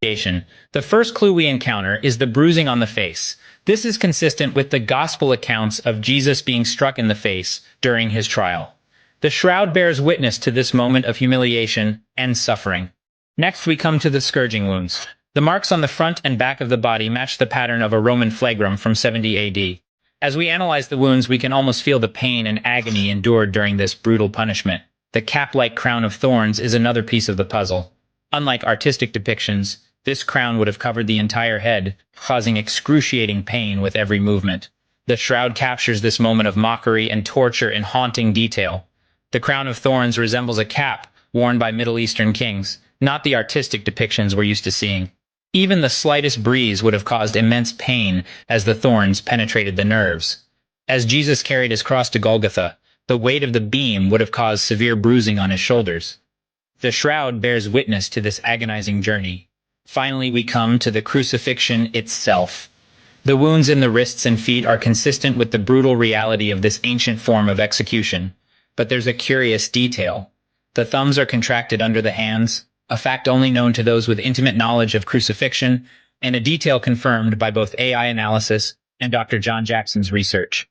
The first clue we encounter is the bruising on the face. This is consistent with the gospel accounts of Jesus being struck in the face during his trial. The shroud bears witness to this moment of humiliation and suffering. Next, we come to the scourging wounds. The marks on the front and back of the body match the pattern of a Roman flagrum from 70 AD. As we analyze the wounds, we can almost feel the pain and agony endured during this brutal punishment. The cap-like crown of thorns is another piece of the puzzle. Unlike artistic depictions, this crown would have covered the entire head, causing excruciating pain with every movement. The shroud captures this moment of mockery and torture in haunting detail. The crown of thorns resembles a cap worn by Middle Eastern kings, not the artistic depictions we're used to seeing. Even the slightest breeze would have caused immense pain as the thorns penetrated the nerves. As Jesus carried his cross to Golgotha, the weight of the beam would have caused severe bruising on his shoulders. The shroud bears witness to this agonizing journey. Finally, we come to the crucifixion itself. The wounds in the wrists and feet are consistent with the brutal reality of this ancient form of execution. But there's a curious detail. The thumbs are contracted under the hands, a fact only known to those with intimate knowledge of crucifixion, and a detail confirmed by both AI analysis and Dr. John Jackson's research.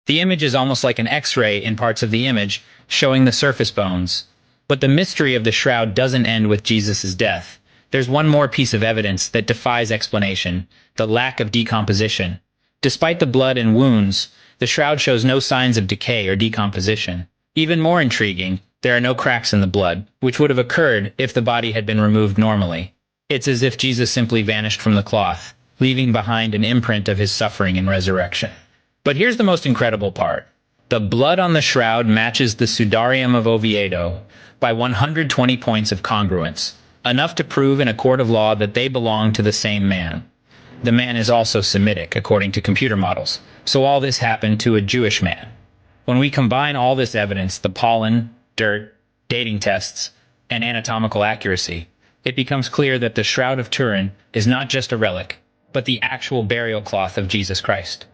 The image is almost like an X-ray in parts of the image, showing the surface bones. But the mystery of the shroud doesn't end with Jesus' death. There's one more piece of evidence that defies explanation: the lack of decomposition. Despite the blood and wounds, the shroud shows no signs of decay or decomposition. Even more intriguing, there are no cracks in the blood, which would have occurred if the body had been removed normally. It's as if Jesus simply vanished from the cloth, leaving behind an imprint of his suffering and resurrection. But here's the most incredible part. The blood on the shroud matches the Sudarium of Oviedo by 120 points of congruence, enough to prove in a court of law that they belong to the same man. The man is also Semitic, according to computer models, so all this happened to a Jewish man. When we combine all this evidence, the pollen, dirt, dating tests, and anatomical accuracy, it becomes clear that the Shroud of Turin is not just a relic, but the actual burial cloth of Jesus Christ.